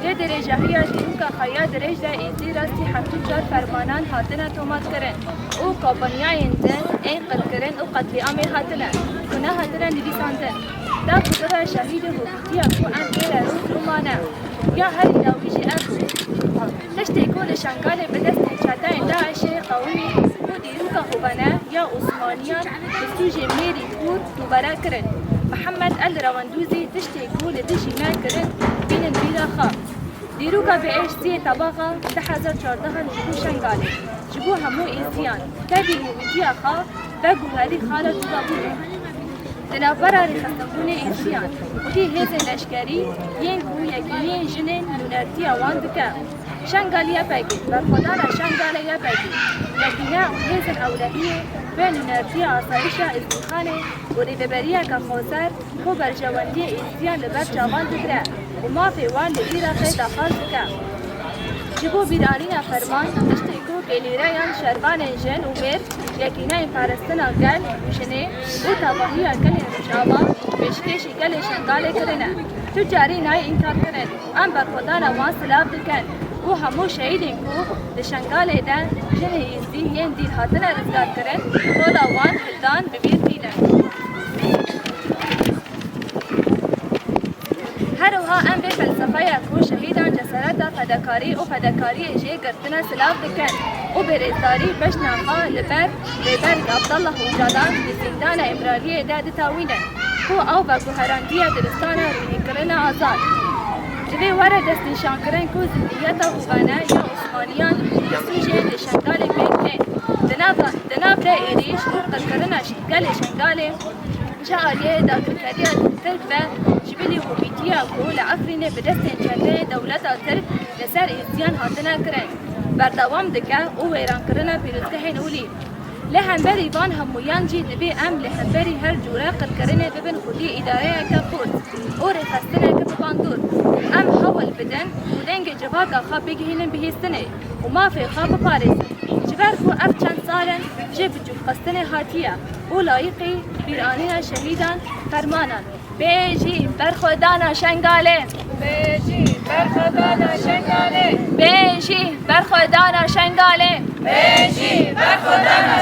جه درجه‌های دیروکا خیا درج ده ایزی راستی هفتو چار فرمانان هاتنه تومات کرن او کابانیای ده این قتل کرن او قتل عام هاتنه کنه هاتنه نویساندن دا خدا شهید حکومتی کو ام غیر رومانه یا هر داویج ابو تشتی کل شنگال به دست چتای داعش قومی و دیروکا خوبانه یا عثمانیان بسوج میری پور دوباره کرن محمد الرواندوزی تشتی کل دشی ما کرن بین بیلا خواب دیروکا به اشتی طبقه 1014 جبو شنگاله جبو همو ایزیان تبی حکومتی خواب و گوهری خاله دوباره دنابرا رخصتبون ایزیان وکی هیز لشکری ین گو یکیین جنین نونرتی آوان دکه شنگالیا بگی بر خدا را شنگالیا بگی یکینا هیز اولهیه به نونرتی آسایش ازدخانه و ریببریه که خوزر کو بر جواندی ایزیان لبر جوان دکره و ما فیوان لبیره خیلی داخل دکه جبو بیرانینا فرمان اشتیکو گلیرایان شروان جن و میر یکینا این پرستنا گل و جنه و تاباهی گل رجاوا پیشکشی گل شنگاله کرنه تو جاری نای انکار کرن ام بر خدا نوان سلاف دکن و همو شهیدین کو ده شنگاله ده جنه ایزی ین دیر هاتنه رزگار کرن تولا وان هلدان ببیر دیدن هروها ام به فلسفه کو شهیدان جسارت فداکاری و فداکاری جه گرتنا سلاف دکن و برزداری بشناها لبر عبدالله وجادان بزندان امرالیه داد تاوینن کو او با گوهراندیه درستانه روی کرن آزاد جوی وره دست نشان کرن کو زندیتا خوبانه یا عثمانیان بسوژه دشنگال بینه دنابره ایریش نرقل کرنش گل شنگاله جا آلیه داکرکاریه ترک و جبلی حکومتیه کو لعفرینه بدست چرده دولتا ترک لسر ایزیان هاتنه کرن بردوام دکه او ویران کرنه پیروزگهین اولی لهنبری وان همویان جی دبی ام لهنبری هر جوره قل کرنه ببن خودی اداره که خود او رخستنه که بباندور ام حول بدن و دنگ جواقا خواب بگهینن بهیستنه و ما فی خواب پارزن جبر کو اف چند سالن جب جب قستنه هاتیه او لایقی بیرانینا شهیدان فرمانان بیجی برخودانا شنگاله بیجی برخودانا شنگاله بیجی برخودانا شنگاله بیجی برخودانا